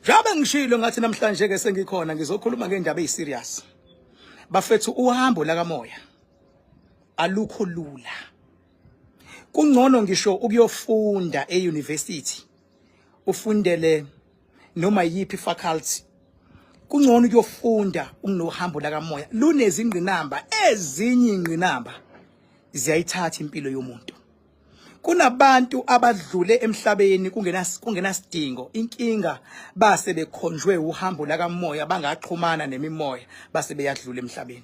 Njengoba ngishilo ngathi namhlanje ke sengikhona ngizokhuluma ngendaba eziserious. Bafethu uhambo la kamoya alukho lula. Kungcono ngisho ukuyofunda euniversity. Ufundele noma yipi faculty. Kungcono ukuyofunda unohambo la kamoya. Lunezingqinamba ezinye ingqinamba ziyayithatha impilo yomuntu. Kunabantu abadlule emhlabeni kungenasidingo inkinga base bekhonjwe uhambo la kamoya bangaxhumana nemimoya base beyadlula emhlabeni.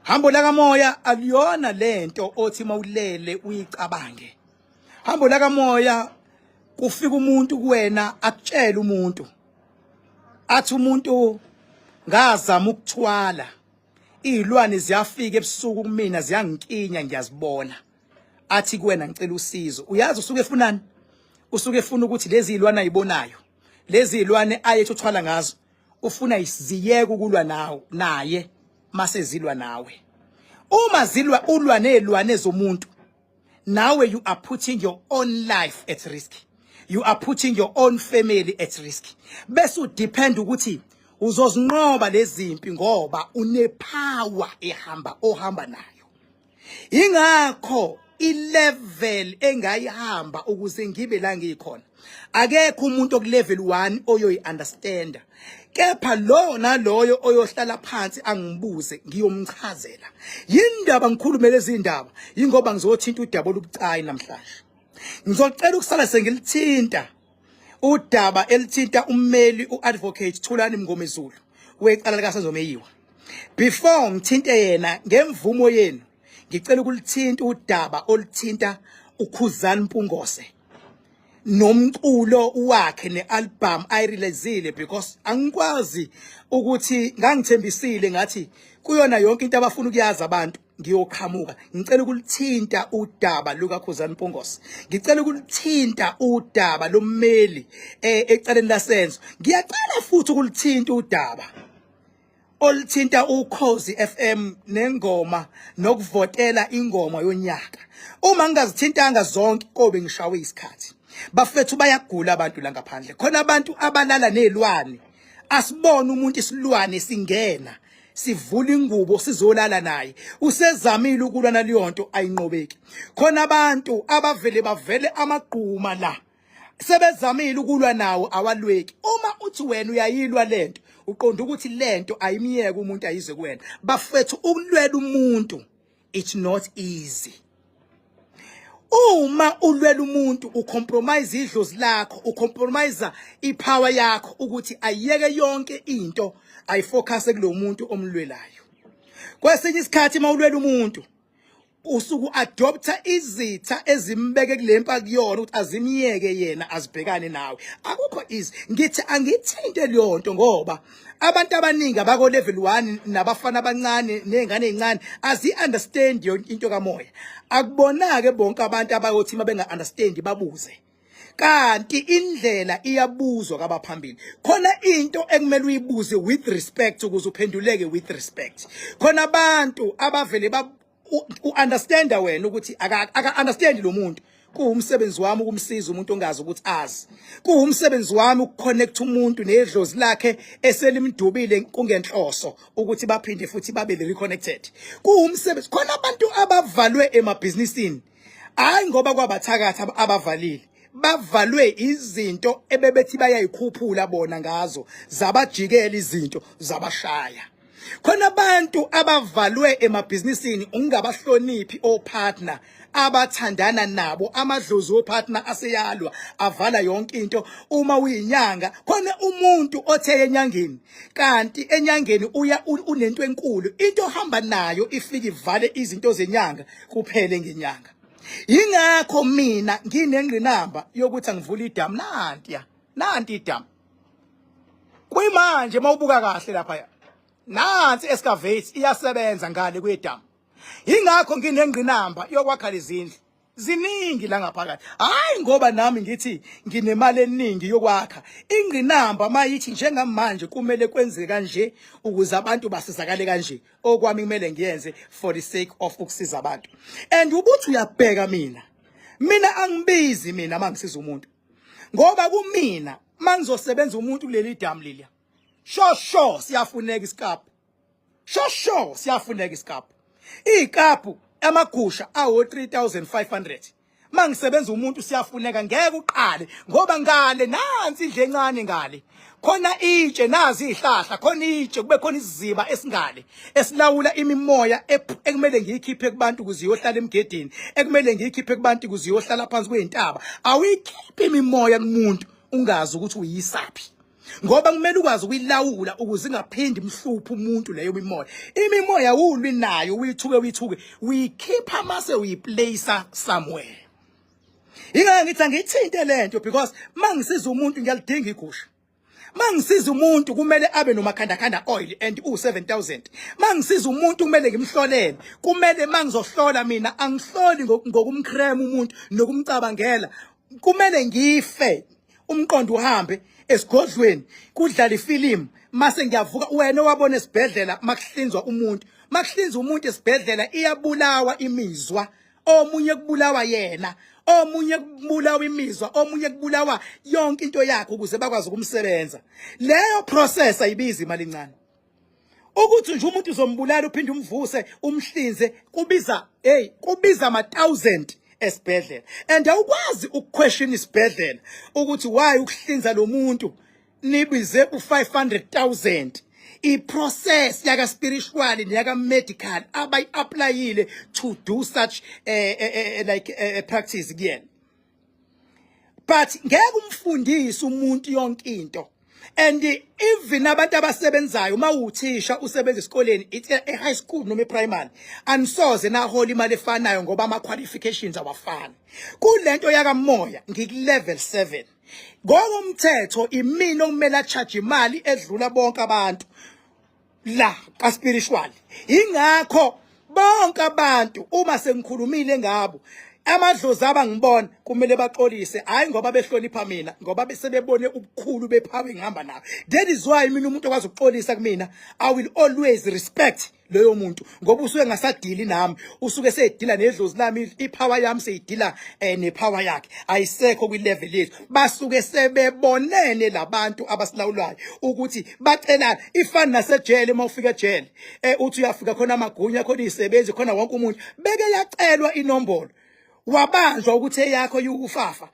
Hambo la kamoya akuyona lento othi mawulele uyicabange. Hambo la kamoya kufika umuntu kuwena akutshela umuntu athi umuntu ngazama ukuthwala izilwane ziyafika ebusuku kumina ziyangikinya ngiyazibona athi kuwena ngicela usizo uyazi usuke efunani usuke efuna ukuthi lezi izilwane ayibonayo lezi izilwane ayethi uthwala ngazo ufuna iziyeke ukulwa nawo naye mase zilwa nawe uma zilwa ulwa nezilwane zomuntu nawe you are putting your own life at risk you are putting your own family at risk bese udepend ukuthi uzozinqoba lezimpi ngoba unepower ohamba nayo. Ingakho ilevel engayihamba ukuze ngibe la ngikhona. Akekho umuntu okulevel 1 oyoyiunderstanda. Kepha lo naloyo oyohlala phansi angibuze ngiyomchazela. Yindaba ngikhulumele izindaba ingoba ngizothinta udaba olubucayi namhlanje. Ngizocela ukusala sengilithinta udaba elithinta ummeli uadvocate Thulani Mngomezulu weqala likaSenzomeyiwa. Before ngithinte yena ngemvumo yenu ngicela ukulithinta udaba olithinta uKhuzani Mpungose nomculo wakhe nealbum ayireleasile because angikwazi ukuthi ngangithembisile ngathi kuyona yonke into abafuna ukuyazi abantu ngiyoqhamuka ngicela ukulithinta udaba lukaKhuzani Mpungose ngicela ukulithinta udaba lommeli ecaleni lasenzo ngiyacela futhi ukulithinta udaba olithinta uKhozi FM nengoma nokuvotela ingoma yonyaka uma ngingazithintanga zonke kobe ngishawe isikhathi bafethu bayagula abantu la ngaphandle khona abantu abalala nezilwane asibone umuntu isilwane singena sivula ingubo sizolala naye usezamile ukulwa naliyonto ayinqobeki khona abantu bavele amagquma la sebezamile ukulwa nawo awalweki uma uthi wena uyayilwa lento uqonda ukuthi lento ayimiyeke umuntu ayize kuwena bafethu ukulwela umuntu it's not easy. Uma ulwela umuntu ucompromise idlozi lakho ucompromise ipower yakho ukuthi ayiyeke yonke into ayifocus kulo muntu omlwelayo. Kwesinye isikhathi mawulwela umuntu usuku adopta izitha ezimbeke kulempa kuyona ukuthi azimiyeke yena azibhekane nawe akukho easy ngithi angithinte leyonto ngoba abantu abaningi abako level 1 nabafana abancane nezingane ezincane azi understand into kamoya akubonake bonke abantu abayothi mabenga understand babuze kanti indlela iyabuzwa kabaphambili khona into ekumele uyibuze with respect ukuze uphenduleke with respect khona abantu abavele understand wena ukuthi aka understand lo muntu kuwumsebenzi wami ukumsiza umuntu ongazi ukuthi azi kuwumsebenzi wami ukuconnect umuntu nedlozi lakhe eselimdubile kungenhloso ukuthi baphinde futhi babe reconnected kuwumsebenzi khona abantu abavalwe emabhizinisini hayi ngoba kwabathakatha abavalile bavalwe izinto ebebethi bayayikhuphula bona ngazo zabajikela izinto zabashaya khona abantu abavalwe emabhizinisini ungabahloniphi opartner abathandana nabo amadlozi opartner aseyalwa avala yonke into uma uyinyanga khona umuntu othe enyangeni kanti enyangeni uya unento enkulu into ohamba nayo ifika ivale izinto zenyanga kuphele ngenyanga ingakho mina nginengqinamba yokuthi angivula idamu nanti idamu kuyimanje mawubuka kahle lapha nansi excavate iyasebenza ngale kwedamu ingakho nginengqinamba yokwakha lezindlu ziningi la ngaphakathi hayi ngoba nami ngithi nginemali eningi yokwakha ingqinamba mayithi njengamanje kumele kwenzeke kanje ukuze abantu basizakale kanje okwami kumele ngiyenze for the sake of ukusiza abantu and ubuthi uyabheka mina angibizi mina mangisiza umuntu ngoba kumina mangizosebenza umuntu kuleli damu lilia sho siyafuneka isikaphu sho siyafuneka isikaphu ikaphu amagusha awo 3500 mangisebenza umuntu siyafuneka ngeke uqale ngoba ngale nansi indle encane ngale khona itshe nazi izihlahla khona itshe kube khona isiziba esingale esilawula imimoya ekumele ngiyikhiphe kubantu ukuze iyohlala emgedeni ekumele ngiyikhiphe kubantu ukuze iyohlala phansi kwezintaba awuyikhiphi imimoya kumuntu ungazi ukuthi uyisaphi ngoba kumele ukwazi ukuyilawula ukuze ingaphindi imhluphe umuntu leyo imimoya ulwi nayo uyithuke uyikhipha mase uyiplacer somewhere ingeke ngithi angithinte lento because mangisiza umuntu ngiyalidinga igusha mangisiza umuntu kumele abe nomakhandakanda oil and u7000 mangisiza umuntu kumele ngimhlolele kumele mangizohlola mina angihloli ngokumcreme umuntu nokumcabangela kumele ngife umqondo uhambe esigodlweni kudlala ifilimu mase ngiyavuka wena wabona esibhedlela makuhlinzwa umuntu esibhedlela iyabulawa imizwa omunye kubulawa yena omunye kubulawa imizwa omunye kubulawa yonke into yakhe ukuze bakwazi ukumsebenza leyo process ayibizi imali encane ukuthi nje umuntu uzombulala uphinde umvuse umhlinze kubiza ama 1000 esibhedlela and awukwazi ukuquestion isibhedlela ukuthi why ukuhlinza lo muntu nibize u500,000 iprocess yaka spiritual neyaka medical abayi-applyile to do such practice kuyena but ngeke umfundise umuntu yonke into and even abantu abasebenzayo mawuthisha usebenza esikoleni e-high school noma e-primary anisoze nahola imali efanayo ngoba ama-qualifications awafani kulento yakamoya ngikulevel 7 ngokomthetho imini okumele acharge imali edlula bonke abantu la ka-spiritual ingakho bonke abantu uma sengikhulumile ngabo amadlozi abangibona kumele baxolise hayi ngoba behlonipha mina ngoba besebebone ubukhulu bephawe ngihamba nawo that is why mina umuntu okwazi ukuxolisa kumina I will always respect loyo muntu ngoba usuke ngasadili nami usuke sedila nedlozi lami ipower yami seyidila nepower yakhe ayisekho kwilevel yethu basuke sebebonene labantu abasilawulayo ukuthi bacelana ifana nasejele mawufika ejele uthi uyafika khona amagunya khona izisebenzi khona wonke umuntu beke yacelwa inombolo wabanjwa ukuthi eyakho yukufafa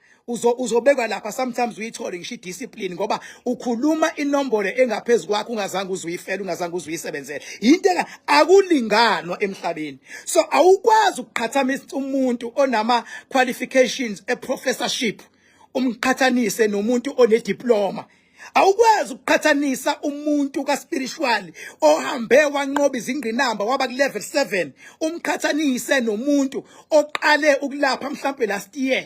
uzobekwa lapha sometimes uyithole ngisho discipline ngoba ukhuluma inombolo engaphezulu kwakho ungazange uzuyifela ungazange uzuyisebenzela into akulinganwa emhlabeni so awukwazi ukuqhathanisa umuntu onama qualifications professorship umqhathanise nomuntu one diploma awukwazi ukuqhathanisa umuntu ka-spiritual ohambe wanqoba izingqinamba waba ku-level 7 umqhathanise nomuntu oqale ukulapha mhlawumbe last year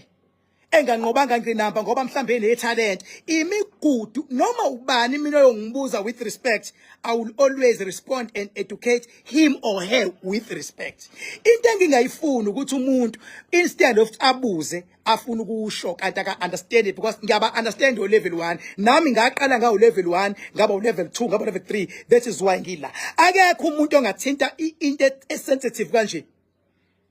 enganqobanga ngqinamba ngoba mhlawumbe enethalent imigudu noma ubani mina oyongibuza with respect I will always respond and educate him or her with respect into engingayifuni ukuthi umuntu instead of abuze afuna ukusho kanti aka understand it because ngiyaba understand o level 1 nami ngaqala ngawo level 1 ngaba u level 2 ngaba level 3 that is why ngila akekho umuntu ongathinta into esensitive kanje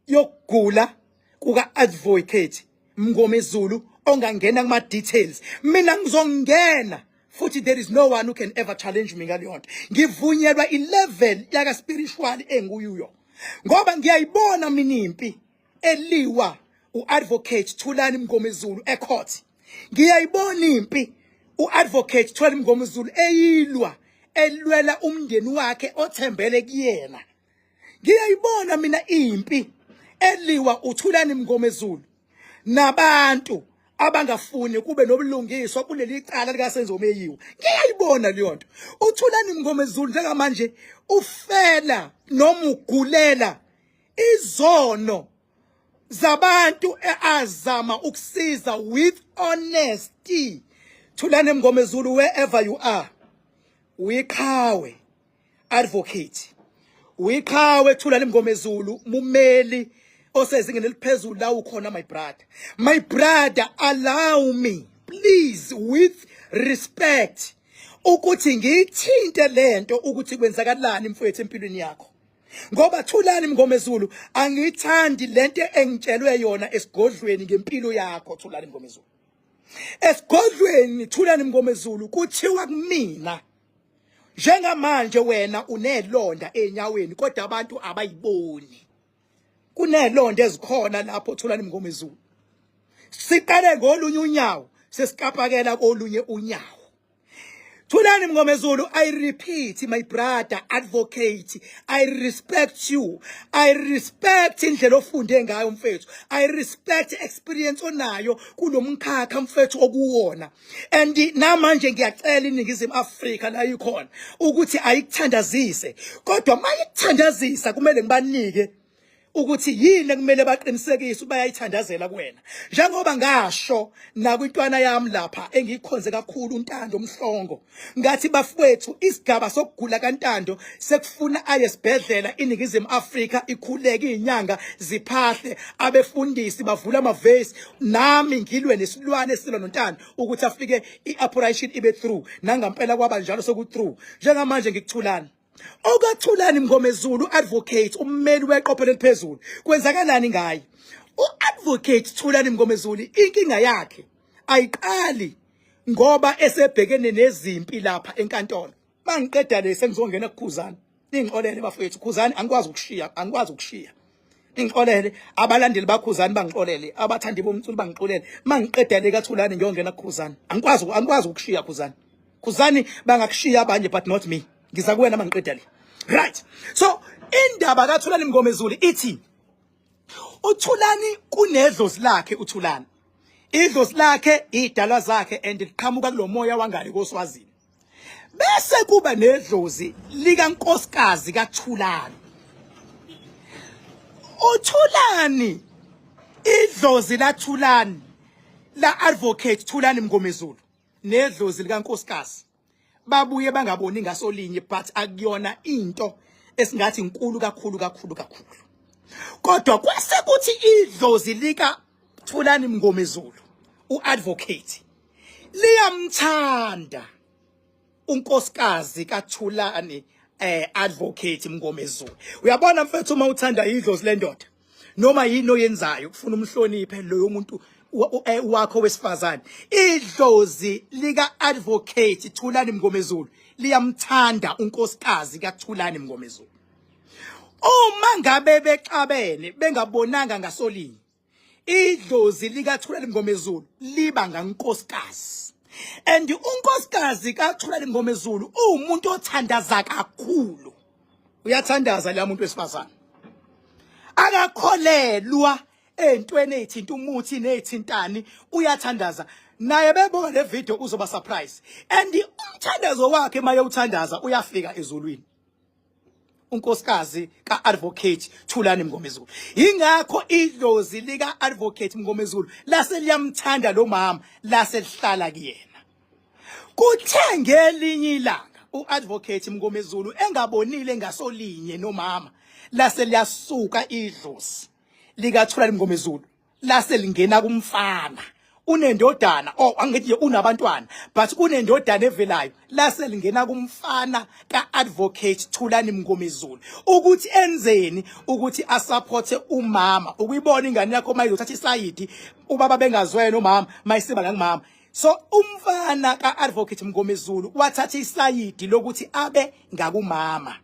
yokugula kuka advocate Mngomezulu ongangena kuma details mina ngizongena futhi there is no one who can ever challenge me ngaleyonto ngivunyelwa i-level yaka spiritual enguyuyo ngoba ngiyayibona mina impi eliwa uadvocate Thulani Mngomezulu ecourt ngiyayibona impi uadvocate Thulani Mngomezulu eyilwa elwela umndeni wakhe othembele kuyena ngiyayibona mina impi eliwa uThulani Mngomezulu nabantu abangafuni kube nobulungiswa kuleli cala lika Senzomeyiwe ngiyayibona leyo nto uThulani Mngomezulu njengamanje ufela noma ugulela izono zabantu azama ukusiza with honesty Thulani Mngomezulu wherever you are uyiqhawe advocate uyiqhawe Thulani Mngomezulu mumeli osezingeni eliphezulu la ukhona my brother allow me please with respect ukuthi ngithinte lento ukuthi kwenzakalani mfowethu empilweni yakho ngoba Thulani Mngomezulu angithandi lento engitshelwe yona esigodlweni ngempilo yakho Thulani Mngomezulu esigodlweni Thulani Mngomezulu kuthiwa kumina njengamanje wena unelonda enyaweni kodwa abantu abayiboni kunelonda ezikhona lapho Thulani Mngomezulu siqale ngolunye unyawo sesikapakela kolunye unyawo Thulani Mngomezulu, I repeat, my brother, advocate, I respect you. I respect indlela ofunde ngayo mfethu. I respect experience onayo kulomkhakha mfethu okuwona. And namanje ngiyacela iNingizimu Afrika la ikhona ukuthi ayikuthandazise. Kodwa mayikuthandazisa kumele ngibanike ukuthi yini kumele baqinisekise bayayithandazela kuwena njengoba ngasho nakwintwana yami lapha engikhonze kakhulu uNtando Mhlongo ngathi bafowethu isigaba sokugula kaNtando sekufuna ayesibhedlela iNingizimu Afrika ikhuleke izinyanga ziphahle abefundisi bavula amavesi nami ngilwe nesilwane silwa noNtando ukuthi afike ioperation ibe through nangampela kwaba njalo soku through njengamanje ngikuthulana okaThulani Mngomezulu advocate ummeli weqophelo eliphezulu kwenzakalani ngaye uadvocate Thulani Mngomezulu inkinga yakhe ayiqali ngoba esebhekene nezimpi lapha enkantolo mangiqeda le sengizongena kuKhuzani ningixolele bafethu Khuzani angikwazi ukushiya ngixolele abalandeli baKhuzani bangixolele abathandi bomculo bangixolele mangiqeda le kaThulani ngiyongena kuKhuzani angikwazi ukushiya Khuzani bangakushiya abanye but not me ngiza kuwena mangiqeda le right so indaba kaThulani Mngomezulu ithi uThulani kunedlozi lakhe uThulani idlozi lakhe idalwa zakhe and liqhamuka kulomoya wangale koSwazini bese kuba nedlozi likankosikazi kaThulani uThulani idlozi laThulani la advocate Thulani Mngomezulu nedlozi likankosikazi babuye bangaboni ngasolinye but akuyona into esingathi inkulu kakhulu kodwa kwase kuthi idlozi lika Thulani Mngomezulu uadvocate liyamthanda unkosikazi kaThulani advocate Mngomezulu uyabona mfethu uma uthanda idlozi lendoda noma yini oyenzayo ufuna umhloniphe loyo muntu wakho wesifazane idlozi lika advocate Thulani Mngomezulu liyamthanda unkosikazi kaThulani Mngomezulu uma ngabe bexabene bengabonanga ngasolinye idlozi lika Thulani Mngomezulu liba ngankosikazi and unkosikazi kaThulani Mngomezulu umuntu othandaza kakhulu uyathandaza la muntu wesifazane akakholelwa entweni ezithinta umuthi nezithintani uyathandaza naye bebona le video uzoba surprise and umthandazo wakhe maye uthandaza uyafika ezulwini unkosikazi kaadvocate Thulani Mngomezulu ingakho idlozi lika advocate Mngomezulu lase liyamthanda lo mama lase lihlala kuyena kuthe ngelinye ilanga uadvocate Mngomezulu engabonile ngasolinye nomama lase liyasuka idlozi lika Thulani Mngomezulu lase lingena kumfana unendodana angithi unabantwana but unendodana evelayo lase lingena kumfana kaadvocate Thulani Mngomezulu ukuthi enzeni ukuthi asupporte umama ukuyibona ingane yakho mayizothatha isayidi ubaba bengazwena umama mayisiba la ngumama so umfana kaadvocate Mngomezulu wathatha isayidi lokuthi abe ngakumama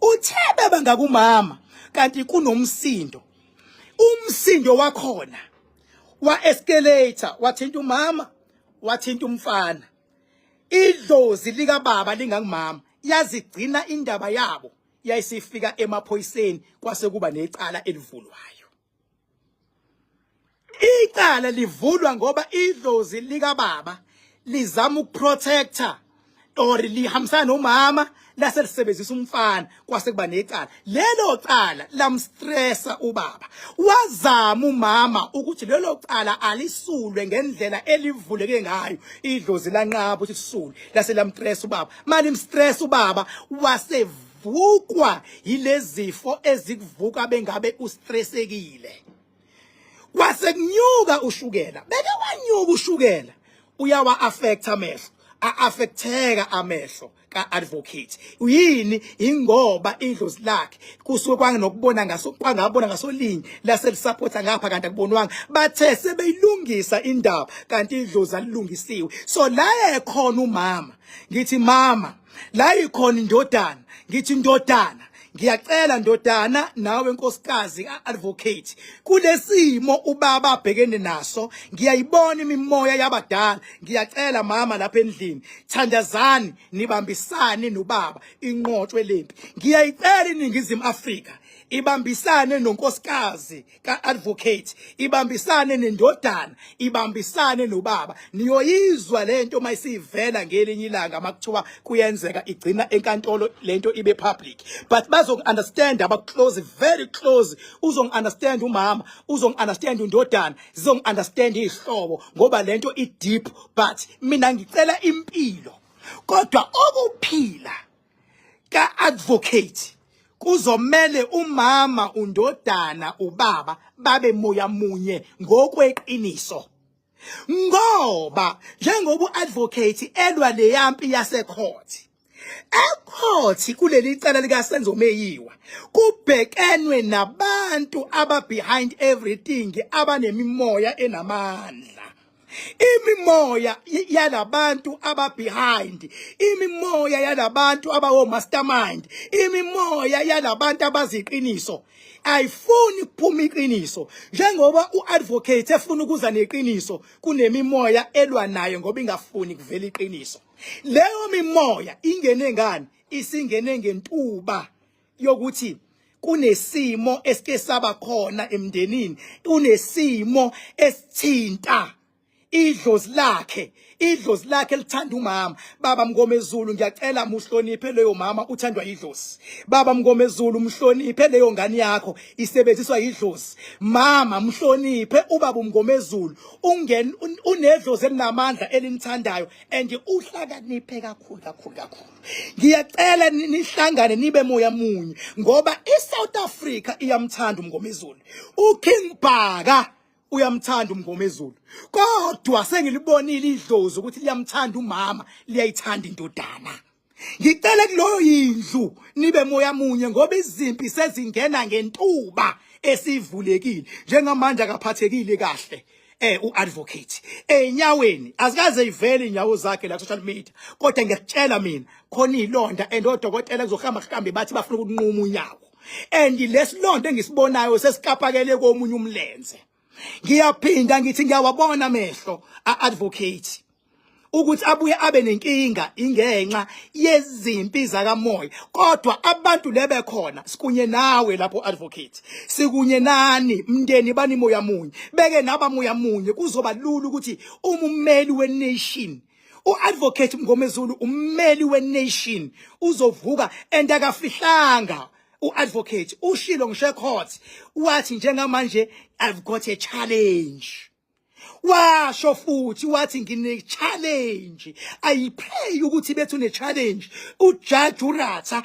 uthebe bangakumama kanti kunomsindo umsindo wakhona wa escalator wathinta umama wathinta umfana idlozi lika baba lingangumama yazigcina indaba yabo yayisifika emaphoyiseni kwase kuba necala elivulwayo icala livulwa ngoba idlozi lika baba lizama ukuprotector or lihambisana nomama lase lisebenzisa umfana kwase kuba necala lelo cala lamstressa ubaba wazama umama ukuthi lelo cala alisulwe ngendlela elivuleke ngayo idlozi lanqaba ukuthi sisule lase lamstressa ubaba mali imstress ubaba wasevukwa yilezifo ezikuvuka bengabe ustressekile kwase kunyuka ushukela beke wanyuka ushukela uyawa affect amehlo affecteka amehlo ka-advocate yini ingoba idlozi lakhe kusuke kwanokubona kwangabona ngasolinye laselisupporta ngapha kanti akubonwanga bathe sebeyilungisa indaba kanti idlozi alilungisiwe. So la ekhona umama ngithi mama, la ikhona indodana ngithi ndodana, ngiyacela ndodana nawe nkosikazi ka-advocate kulesimo ubaba abhekene naso, ngiyayibona imimoya yabadala, ngiyacela mama lapha endlini thandazani nibambisane nobaba inqotshwe lempi. Ngiyayicela iNingizimu Afrika ibambisane nonkosikazi ka-advocate, ibambisane nendodana, ibambisane nobaba. Niyoyizwa lento mayisivela ngelinye ilanga makuthiwa kuyenzeka igcina enkantolo lento ibe public, but bazongi-understand aba-close, very close. Uzongi-understand umama, uzongi-understand undodana, zizongi-understand ihlobo ngoba lento i-deep. But mina ngicela impilo, kodwa okuphila ka-advocate kuzomele umama, undodana, ubaba babe moya munye ngokweqiniso, ngoba njengoba u-advocate elwa leyampi yasecourt, ecourt kuleli cala likaSenzo Meyiwa kubhekenwe nabantu behind everything abanemimoya enamandla. Imimoya yalabantu behind, imimoya yalabantu abawo mastermind, imimoya yalabantu abaziqiniso. Ayifuni kuphuma iqiniso njengoba uadvocate efuna ukuza neqiniso, kunemimoya elwa nayo ngoba ingafuni kuvela iqiniso. Leyo mimoya ingene ngani? Isingene ngentuba yokuthi kunesimo esike saba khona emndenini, kunesimo esithinta idlozi lakhe lithanda umama. Baba Mngomezulu, ngiyacela muhloniphe leyo mama uthandwa idlozi. Baba Mngomezulu, mhloniphe leyo ngane yakho isebenziswa idlozi. Mama mhloniphe ubaba Mngomezulu, unedlozi elinamandla elimthandayo and uhlakaniphe kakhulu. Ngiyacela nihlangane nibe moya munye ngoba iSouth Africa iyamthanda uMngomezulu, uKing Bhaka uyamthanda uMngomezulu, kodwa sengilibonile idlozi ukuthi liyamthanda umama, liyayithanda indodana. Ngicela kuloyo yindlu nibe moya munye ngoba izimpi sezingena ngentuba esivulekile. Njengamanje akaphathekile kahle uadvocate enyaweni, azikaze ivele inyawo zakhe la social media, kodwa ngiyakutshela mina khona izilonda and odokotela kuzohamba mhlambe bathi bafuna ukunquma unyawo, and lesilonda engisibonayo sesikapakele komunye umlenze. Ngiyaphinda ngithi ngiyawabona amehlo a-advocate ukuthi abuye abe nenkinga ingenxa yezimpi zakamoya, kodwa abantu lebe khona sikunye nawe lapho advocate, sikunye nani mndeni bani moya munye, beke naba moya munye, kuzoba lula ukuthi ummeli we-nation uadvocate Mngomezulu ummeli we-nation uzovuka and akafihlanga uadvocate ushilo ngisho ecourt wathi njengamanje I've got a challenge. Washo futhi wathi ngine challenge. I pray ukuthi bethu ne challenge uJudge uRatha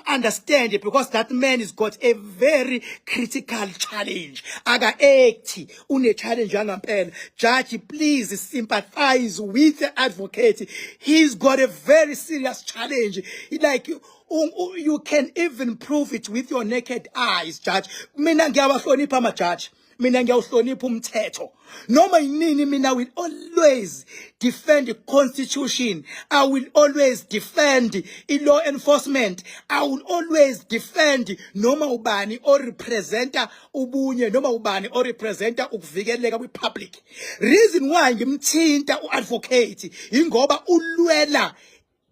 understand it, because that man has got a very critical challenge. Aga act une challenge ngempela. Judge, please sympathize with the advocate. He's got a very serious challenge. Like you can even prove it with your naked eyes, Judge. Mina ngiyawahlonipha ama judge. Mina ngiyawuhlonipha umthetho. Noma yini mina will always defend the constitution. I will always defend law enforcement. I will always defend noma ubani or representa ubunye, noma ubani or representa ukuvikeleka kwi-public. Reason why ngimthinta uadvocate ingoba ulwela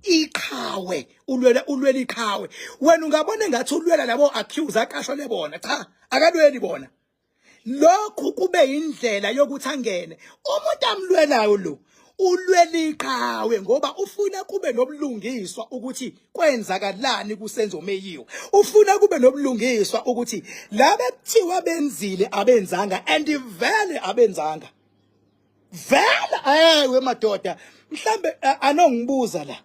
iqhawe, ulwela iqhawe. Wena ungabona ngathi ulwela labo accuse aqashwe lebona, cha akalweli bona. Lokhu kube indlela yokuthi angene umuntu amlwelayo lo ulwela iqhawe ngoba ufuna kube nobulungiswa ukuthi kwenzakalani kuSenzo Meyiwa, ufuna kube nobulungiswa ukuthi labe kuthiwa benzile abenzanga and vele abenzanga vele. We madoda mhlambe anongibuza la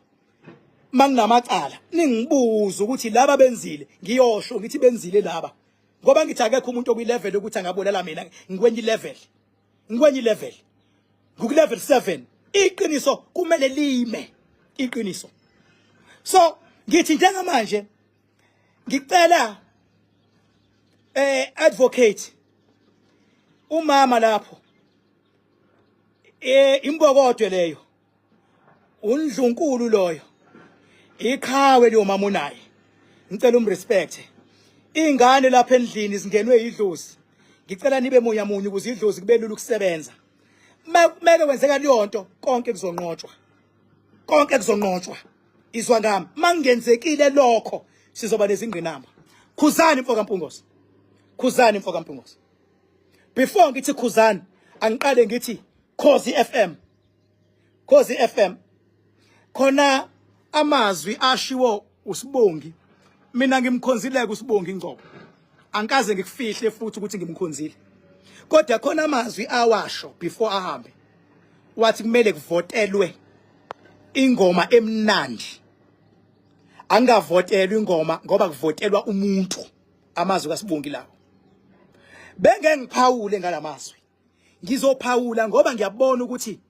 manginamacala ningibuza ukuthi laba benzile, ngiyosho ngithi benzile laba ngoba ngithi akekho umuntu okwi-level ukuthi angabulala mina. Ngikwenye level, ngikwenye level, ngku-level 7. Iqiniso kumele lime. iqiniso. So ngithi njengamanje ngicela advocate umama lapho imbokodwe leyo undlunkulu loyo ikhawe lo mama unaye ngicela umrespect ingane lapha endlini zingenwe idlozi ngicela nibe moya munye ukuze idlozi kube lula ukusebenza meke wenzeka liyonto konke kuzonqotshwa izwa ngami mangenzekile lokho sizoba nezingqinamba khuzani mfoka Mpungose before ngithi khuzani angiqale ngithi Khosi FM khona amazwi ashiwo uSibongi mina ngimkhonzileke uSibongi Ngcobo angikaze ngikufihle futhi ukuthi ngimkhonzile kodwa khona amazwi awasho before ahambe wathi kumele kuvotelwe ingoma emnandi angavotelwa ingoma ngoba kuvotelwa umuntu amazwi kaSibongi lawo benge ngiphawule ngalamazwi ngizophawula ngoba ngiyabona ukuthi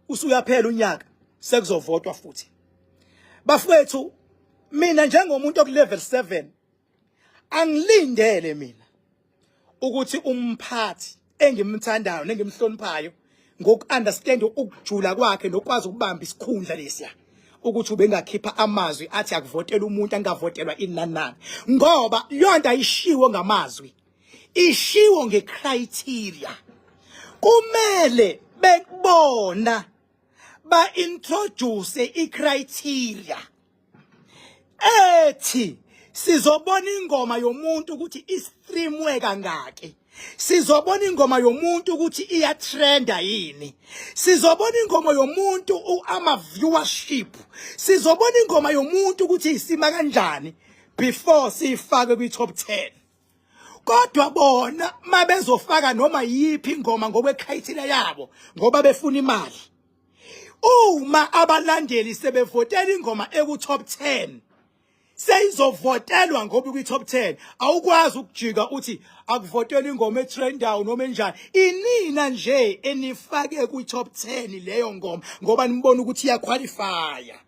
usuyaphela unyaka sekuzovotwa futhi bafowethu mina njengomuntu okulevel 7 angilindele mina ukuthi umphathi engimthandayo nengimhloniphayo ngokuunderstand ukujula kwakhe nokwazi ukubamba isikhundla lesiya ukuthi ubengakhipha amazwi athi akuvotela umuntu angavotelwa inanani ngoba yonke ayishiwo ngamazwi ishiwo ngecriteria kumele bekubona ba introduce icriteria ethi sizobona ingoma yomuntu ukuthi istreamwe kangaki sizobona ingoma yomuntu ukuthi iya trenda yini sizobona ingoma yomuntu ama viewership sizobona ingoma yomuntu ukuthi isima kanjani before sifake kwi top 10 kodwa bona mabezofaka noma yipi ingoma ngokwecriteria yabo ngoba befuna imali uma abalandeli sebevotela ingoma eku top 10 seyizovotelwa ngoba kwi top 10 awukwazi ukujika uthi akuvotela ingoma etrendayo noma enjani inina nje enifake kwi top 10 leyo ngoma ngoba nibona ukuthi iyaqualifya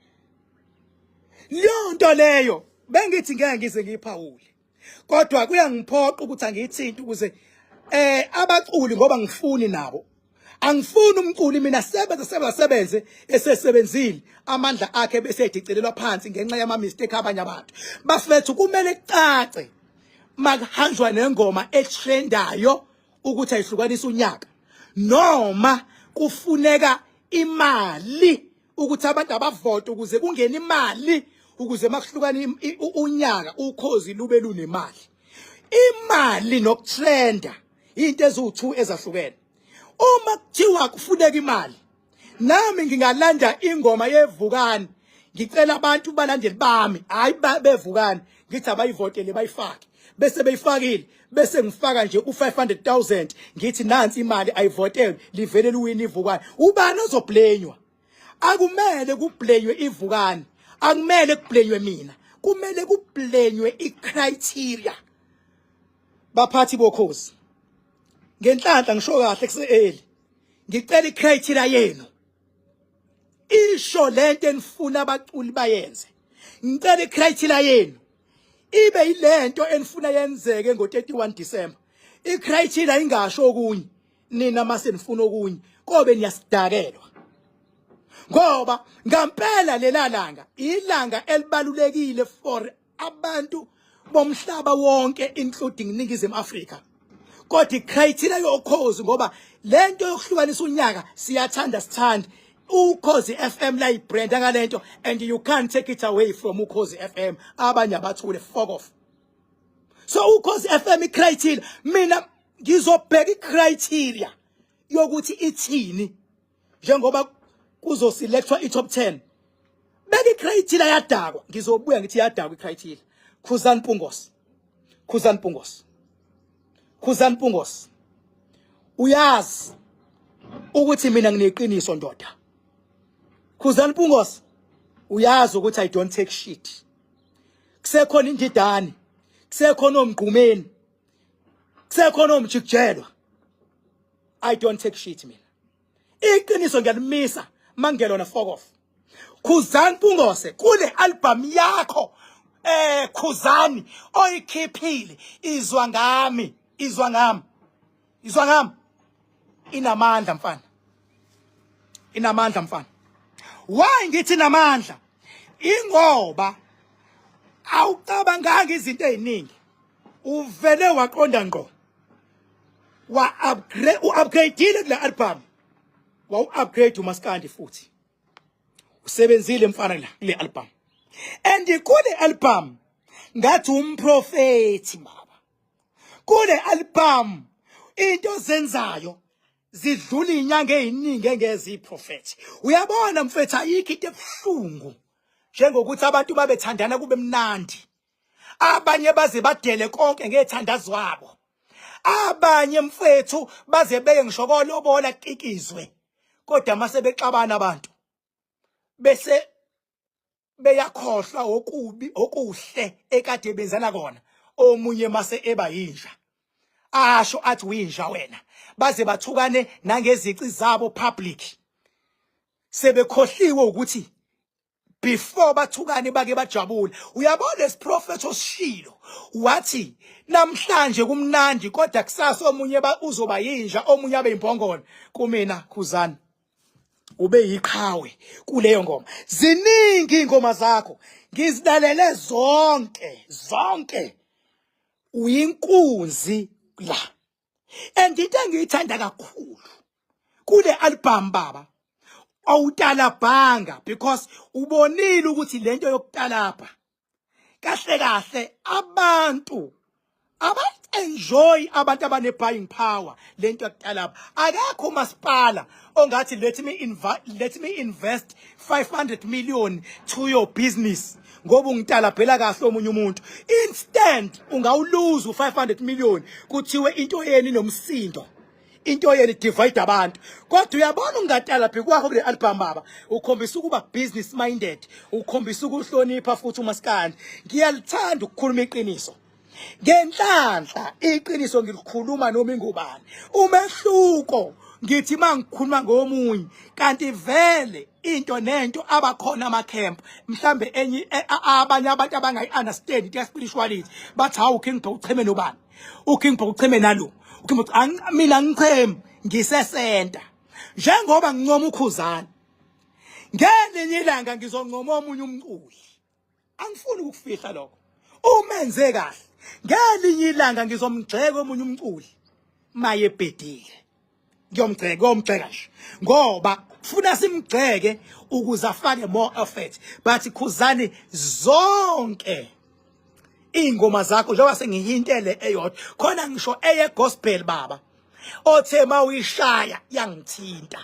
lonto leyo bengithi ngeke ngize ngiphawule kodwa kuyangiphoqa ukuthi angiyithinta ukuze abaculi ngoba ngifuni nabo angifuni umculi mina sebenze esesebenzile amandla akhe bese edicelelwa phansi ngenxa yama mistake abanye abantu bafethu kumele kucace makuhanjwa nengoma etrendayo ukuthi ayihlukanisa unyaka noma kufuneka imali ukuthi abantu abavote ukuze kungena imali ukuze makuhlukana unyaka ukhozi lube lunemali imali nokutrenda into ezu2 ezahlukene uma kuthiwa kufuneka imali nami ngingalanda ingoma yevukani ngicela abantu balandeli bami hayi bevukani ngithi abayivotele bayifake bese beyifakile bese ngifaka nje u500,000 ngithi nansi imali ayivotelwe livele luwini ivukani ubani ozoblenywa akumele kublenywe ivukani akumele kublenywe mina kumele kublenywe icriteria baphathi bokhozi ngenhlanhla ngisho kahle kuseeli ngicela icriteria yenu isho lento enifuna abaculi bayenze ngicela icriteria yenu ibe yilento enifuna yenzeke ngo31 December icriteria ingasho okunye nina mase nifuna okunye kobe niyasidakelwa ngoba ngampela lelalanga ilanga elibalulekile for abantu bomhlaba wonke including Ningizimu Afrika kodwa icriteria yokhozi ngoba lento yokuhlukanisa unyaka siyathanda sithanda Ukhozi FM la ibrand ngalento and you can't take it away from Ukhozi FM abanye abathule fuck off so Ukhozi FM icriteria mina ngizobheka icriteria yokuthi ithini njengoba kuzoselectwa i-top 10 beka icriteria yadakwa ngizobuya ngithi yadakwa icriteria Khuzani Mpungose uyazi ukuthi mina ngineqiniso ndoda Khuzani Mpungose uyazi ukuthi I don't take shit kusekhona indidane kusekhona omgqumeni kusekhona omjikijelwa I don't take shit mina iqiniso ngiyalimisa mangelona fuck off Khuzani Mpungose kule album yakho Khuzani oyikhiphile izwa ngami inamandla mfana why ngithi inamandla ingoba awucabanganga izinto eziningi uvele waqonda ngqo upgradeile kule album upgrade uMaskandi futhi usebenzile mfana la kule album and kule album ngathi umprofeti baba kule album into zenzayo zidlula inyanga eziningi engeze iprofeti uyabona mfethu ayikho into ebuhlungu njengokuthi abantu babethandana kube mnandi abanye baze badele konke ngethandazo wabo abanye mfethu baze beke ngishokolo obola kikizwe kodwa mase bexabana abantu bese beyakhohlwa okuhle ekade benzana kona omunye mase eba yinja asho athi uyinja wena baze bathukane nangezici zabo public sebekhohliwe ukuthi before bathukane bake bajabule uyabona lesiprophet osishilo wathi namhlanje kumnandi kodwa kusasa omunye uzoba yinja omunye abe imbongolo kumina Khuzani ube yiqhawe kuleyo ngoma ziningi ingoma zakho ngizilalele zonke uyinkunzi la and into engiyithanda kakhulu kule album baba awutalabhanga because ubonile ukuthi lento yokutalapha kahle abantu enjoy abantu abane buying power lento yokutalapha akekho umasipala ongathi let me invest 500 million to your business ngoba ungitalabhela kahle omunye umuntu instant ungawuluza u500 million kuthiwe into yeni nomsindo into yeni divide abantu kodwa uyabona ungatalaphi kwakho kule album baba ukhombisa ukuba business minded ukhombisa ukuhlonipha futhi uMaskandi ngiyalithanda ukukhuluma iqiniso ngenhlanhla iqiniso ngilikhuluma noma ingubani umehluko ngithi mangikhuluma ngomunye kanti vele into nento abakhona amakhemp mhlambe enye abanye abantu abangayi understand into spirituality bathi hawu King Bheki ucheme nobani uKing Bheki ucheme nalo mina ngicheme ngisesenta njengoba ngincoma uKhuzani ngelinye ilanga ngizoncoma omunye umculi angifuni ukufihla lokho umenze kahle ngelinye ilanga ngizomgxeka omunye umculi maye ebhedile ngiyomgxeka nje ngoba kufuna simgxeke ukuze afake more effort but Khuzani zonke ingoma zakho njengoba sengihintele eyodwa khona ngisho eye gospel baba othe mawuyishaya yangithinta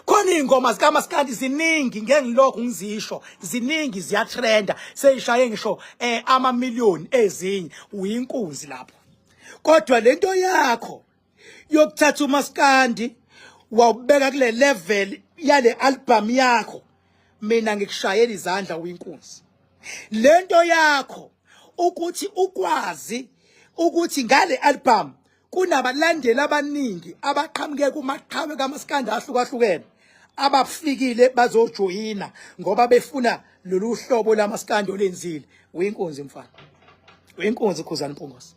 khona ingoma zikaMaskandi ziningi ngeke ngilokhu ngizisho ziningi ziyatrenda seyishaye ngisho amamillion ezinye uyinkunzi lapho kodwa lento yakho yokuthatha uMaskandi wawubeka kule level yale album yakho mina ngikushayela izandla uyinkunzi lento yakho ukuthi ukwazi ukuthi ngale album kunabalandeli abaningi abaqhamuke kumaqhawe kaMaskandi ahlukahlukene abafikile bazojoyina ngoba befuna lolu hlobo lamaskandi olenzile uyinkunzi mfana uyinkunzi Khuzani Mpungose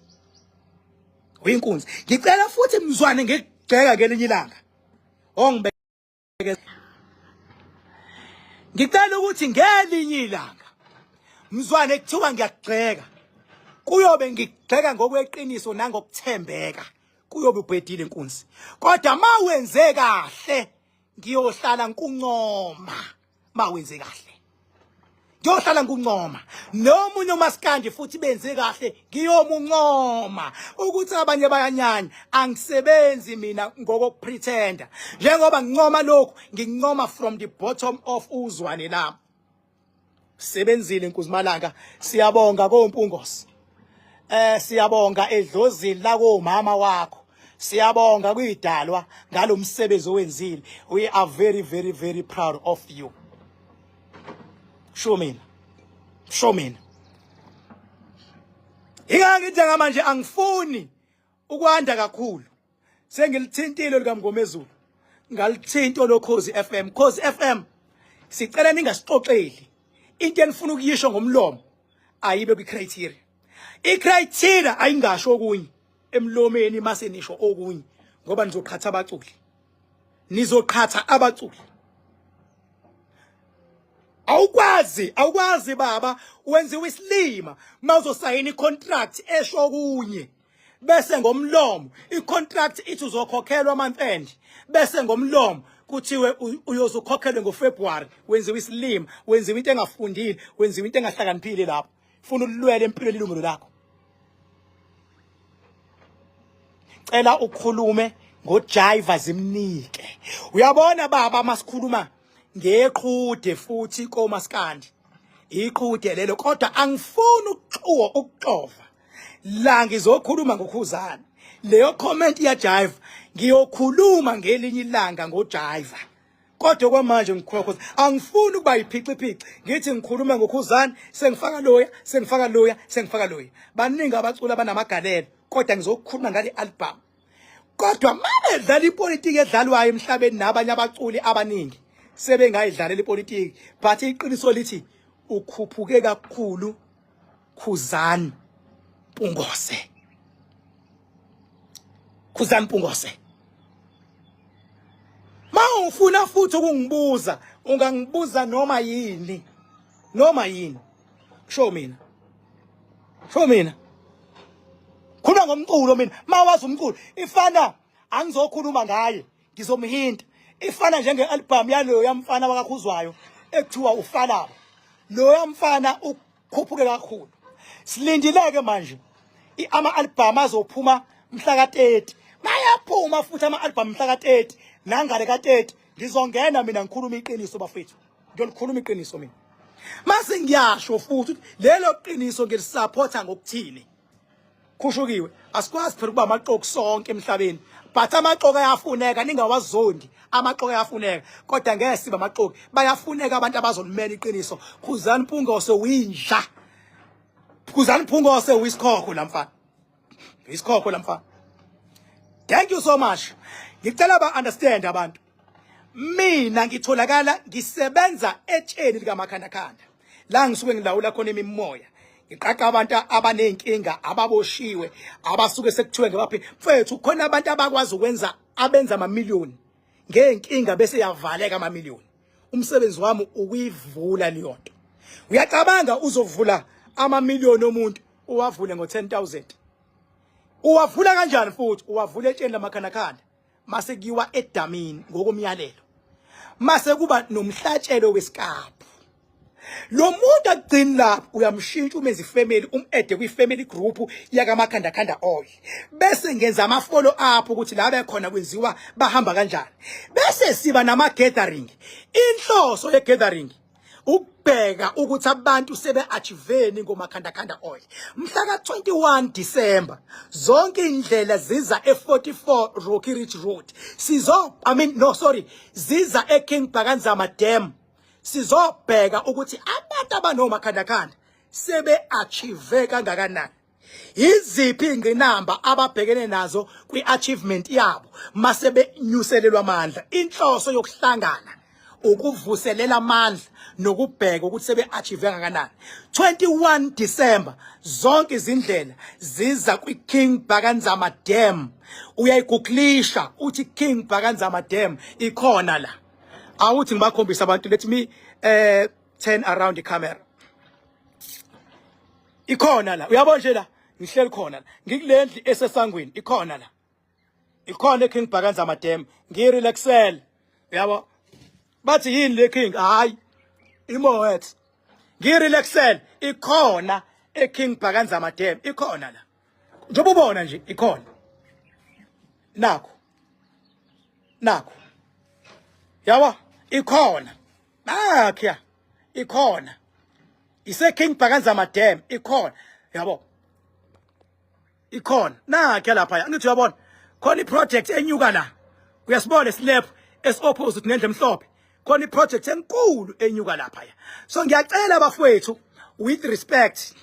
uyinkunzi ngicela futhi mzwane ngigxeka ngelinye ilanga ongibeke ngicela ukuthi ngelinye ilanga mzwane kuthiwa ngiyagxeka kuyobe ngigxeka ngokweqiniso nangokuthembeka kuyobe ubhedile inkunzi kodwa mawenze kahle ngiyohlala nkuncoma mawenze kahle ngiyohlala nkuncoma nomunye uMaskandi futhi benze kahle ngiyomuncoma ukuthi abanye bayanyanya angisebenzi mina ngokupretenda njengoba ngincoma lokho ngincoma from the bottom of uzwane lami sebenzile inkunzi Malanga siyabonga koMpungose siyabonga edlozini la komama wakho siyabonga kuyidalwa ngalomsebenzi owenzile we are very very very proud of you show mina ingangithi ngamanje angifuni ukwanda kakhulu sengilithintile lika Mngomezulu ngalithinto lo Khosi FM sicela ningasixoxeli into enifuna ukuyisho ngomlomo ayibe kwi-criteria. I-criteria ayingasho okunye emlomeni mase nisho okunye ngoba nizoqhatha abaculi. Nizoqhatha abaculi. Awukwazi baba wenziwe isilima mawuzosayina icontract esho kunye bese ngomlomo icontract ithi uzokhokhelwa month end bese ngomlomo kuthiwe uyozokhokhelwa ngoFebruary wenziwe isilima wenziwe into engafundile wenziwe into engahlakaniphile lapho ufuna ulwele empilweni ilungelo lakho. Cela ukhulume ngojiva zimnike. Uyabona baba masikhuluma ngeqhude futhi komaskandi iqhude lelo kodwa angifuni ukuxova la ngizokhuluma ngokhuzana leyo comment ya jive ngiyokhuluma ngelinye ilanga ngojiva kodwa kwamanje ngikhokhoza angifuni ukuba yiphiciphici ngithi ngikhuluma ngokhuzana sengifaka loya baningi abaculi abanamagalelo kodwa ngizokhuluma ngale album kodwa manje dlala ipolitiki edlalwayo emhlabeni nabanye abaculi abaningi sebengayidlalela ipolitiki but iqiniso lithi ukhuphuke kakhulu Khuzani Mpungose. Khuzani Mpungose. Ma ufuna futhi ukungibuza ungangibuza noma yini. Show mina. Khuluma ngomculo mina. Mawazi umculo ifana angizokhuluma ngaye ngizomhinta. Ifana njenge-album yaloyo yamfana wakakhuzwayo ekuthiwa ufalaba. Lo yamfana ukhuphuke kakhulu. Silindileke manje ama-album azophuma mhla ka-30. Mayaphuma futhi ama-album mhla ka-30 nangale ka-30 ngizongena mina ngikhuluma iqiniso bafethu. Ngiyolikhuluma iqiniso mina. Mase ngiyasho futhi lelo qiniso ngilisupporta ngokuthini. Khushukiwe asikwazi phela ukuba amaqoqo sonke emhlabeni. But amaqoqo ayafuneka ningawazondi. Amaqoqo ayafuneka kodwa ngeke sibe amaqoqo bayafuneka abantu abazolimela iqiniso. Khuzani Mpungose uyinja. Khuzani Mpungose uyisikhokho lamfana. Isikhokho lamfana. Thank you so much. Ngicela ba understand abantu. Mina ngitholakala ngisebenza etsheni lika Makhandakhanda. La ngisuke ngilawula khona imimoya. Ngiqaqa abantu abanenkinga ababoshiwe abasuke sekuthiwe ngabaphi mfethu khona abantu abakwazi ukwenza abenza amamiliyoni ngenkinga bese yavaleka amamiliyoni. Umsebenzi wami ukuyivula leyo nto. Uyacabanga uzovula amamiliyoni omuntu uwavule ngo10,000. Uwavula kanjani futhi? Uwavula etsheni laMakhandakhanda mase kuyiwa edamini ngokomyalelo. Mase kuba nomhlatshelo wesikaphu. Lo muntu agcina lapho uyamshintsha umenza ifamily umede kwi-family group yaka Makhandakhanda oil. Bese ngenza ama-follow up ukuthi la bekhona kwenziwa bahamba kanjani. Bese siba nama-gathering. Inhloso ye-gathering ukubheka ukuthi abantu sebe-achiveni ngoMakhandakhanda oil. Mhla ka-21 December zonke indlela ziza e-44 Rocky Ridge Road. Ziza e-King Bhakanzama Dam. Sizobheka ukuthi abantu abanoMakhandakhanda sebe-achieve kangakanani. Iziphi ingqinamba ababhekene nazo kwi-achievement yabo mase benyuselelwa amandla. Inhloso yokuhlangana ukuvuselela amandla nokubheka ukuthi sebe-achieve kangakanani. 21 December zonke izindlela ziza kwi-King Bhakanzama Dam. Uyayiguglisha uthi King Bhakanzama Dam ikhona la. Awuthi ngibakhombisa abantu, let me turn around the camera. Ikhona la. Uyabona nje la ngihleli khona la. Ngikulendli esesangweni ikhona la. Ikhona eKing Bhakanzama Dam. Ngirelaxele. Uyabo? Bathi yini le King? Hayi. Imowethu. Ngirelaxele ikhona eKing Bhakanzama Dam. Ikhona la. Njengoba ubona nje ikhona. Nakho. Yabo? Ikhona. Nakho ikhona. Ise King Bhakanzama Dam ikhona. Yabo? Ikhona. Nakho lapha. Ngithi uyabona? Khona iproject enyuka la. Uyasibona slab opposite nendle emhlophe. Khona iproject enkulu enyuka lapha. So ngiyacela bafowethu with respect.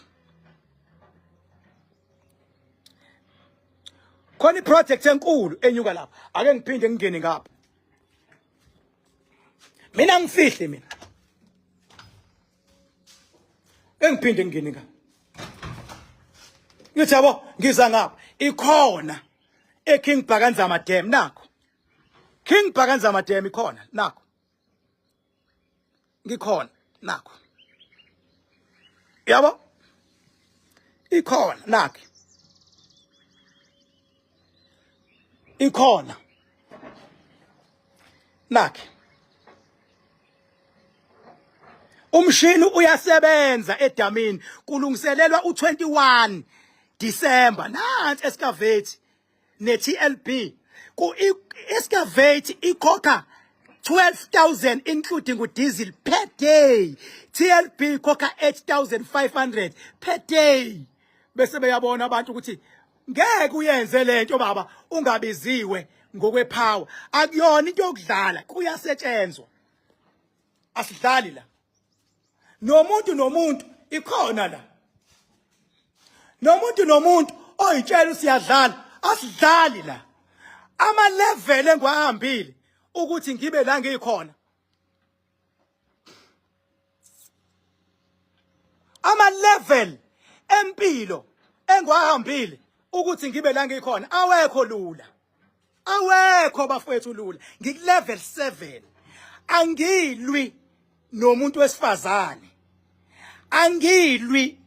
Khona iproject enkulu enyuka lapha. Ake ngiphinde ngingene ngapha. Mina ngifihle mina. engiphinde ngingene nga ngithi yabo ngiza ngapha ikhona eKing Bhakanzama Dam nakho King Bhakanzama Dam ikhona nakho ngikhona nakho yabo ikhona nakho ikhona nakho umshini uyasebenza edamini kulungiselelwa u21 December nansi excavate neTLB ku excavate ikhokha 12,000 including diesel per day. TLB ikhokha 8,500 per day. Bese beyabona abantu ukuthi ngeke uyenze lento baba ungabiziwe ngokwepower. Akuyona into yokudlala kuyasetshenzwa. Asidlali la. Nomuntu ikhona la. Nomuntu oyitshela siyadlala asidlali la. Ama level engwahambile ukuthi ngibe la ngikhona. Ama level empilo engwahambile ukuthi ngibe la ngikhona awekho lula. Awekho bafowethu lula. Ngikulevel 7. Angilwi nomuntu wesifazane. Angilwi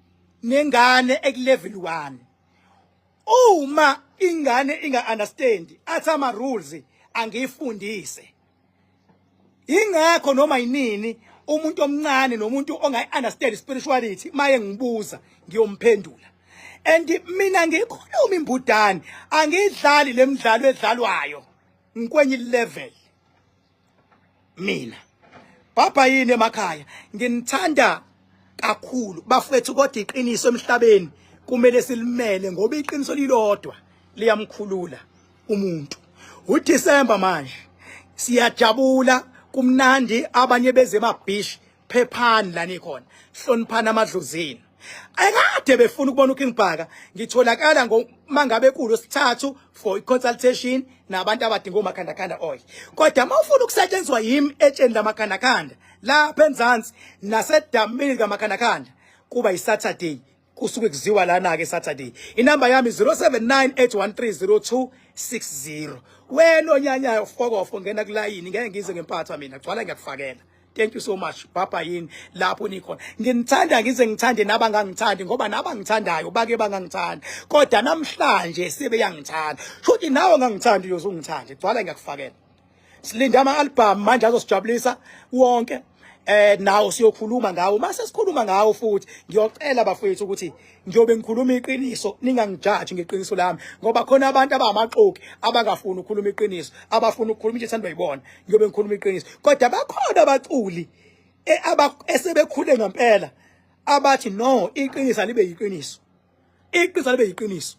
nengane ekulevel 1. Uma ingane inga understand athi ama rules angifundise. Ingekho noma yinini umuntu omncane nomuntu ongayi understand spirituality maye ngibuza ngiyomphendula. And mina ngikhuluma imbudane angidlali lemidlalo edlalwayo ngikwenye level. Mina Papa yini emakhaya nginithanda kakhulu bafethu kodwa iqiniso emhlabeni kumele silimele ngoba iqiniso lilodwa liyamkhulula umuntu. UDecember manje siyajabula kumnandi abanye beze emabhishi phephani la nikhona hloniphana amadluzini. Akade befuna ukubona uKing Bhaka ngitholakala ngomangabe kulo sithathu for consultation nabantu abadinga omakhandakanda oil. Kodwa mawufuna ukusetshenzwa yimi etsheni lamakhandakanda lapha eNzansi nasedamini kamakhandakanda kuba yiSaturday kusuke kuziwa lana ke Saturday. Inamba yami 0798130260. Wena onyanyayo fokofo ngena kulayini ngeke ngize ngempatha mina gcwala ngiyakufakela. Thank you so much Papa yini lapho nikhona. Nginithanda ngize ngithande nabangangithandi ngoba nabangithandayo bake bangangithanda. Kodwa namhlanje sibe yangithanda. Futhi nawe ngangithandi uyozungithanda. Gcwala ngiyakufakela. Silinda ama-album manje azosijabulisa wonke. Nawo siyokhuluma ngawo mase sikhuluma ngawo futhi ngiyocela bafowethu ukuthi ngiyobe ngikhuluma iqiniso ningangijaji ngeqiniso lami ngoba khona abantu abamaqoki abangafuni ukukhuluma iqiniso abafuna ukukhuluma into ethandwa yibona ngiyobe ngikhuluma iqiniso kodwa bakhona abaculi esebekhule ngempela abathi no iqiniso alibe yiqiniso. Iqiniso alibe yiqiniso.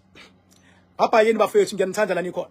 Papa yini bafowethu ngiyanithanda la nikhona.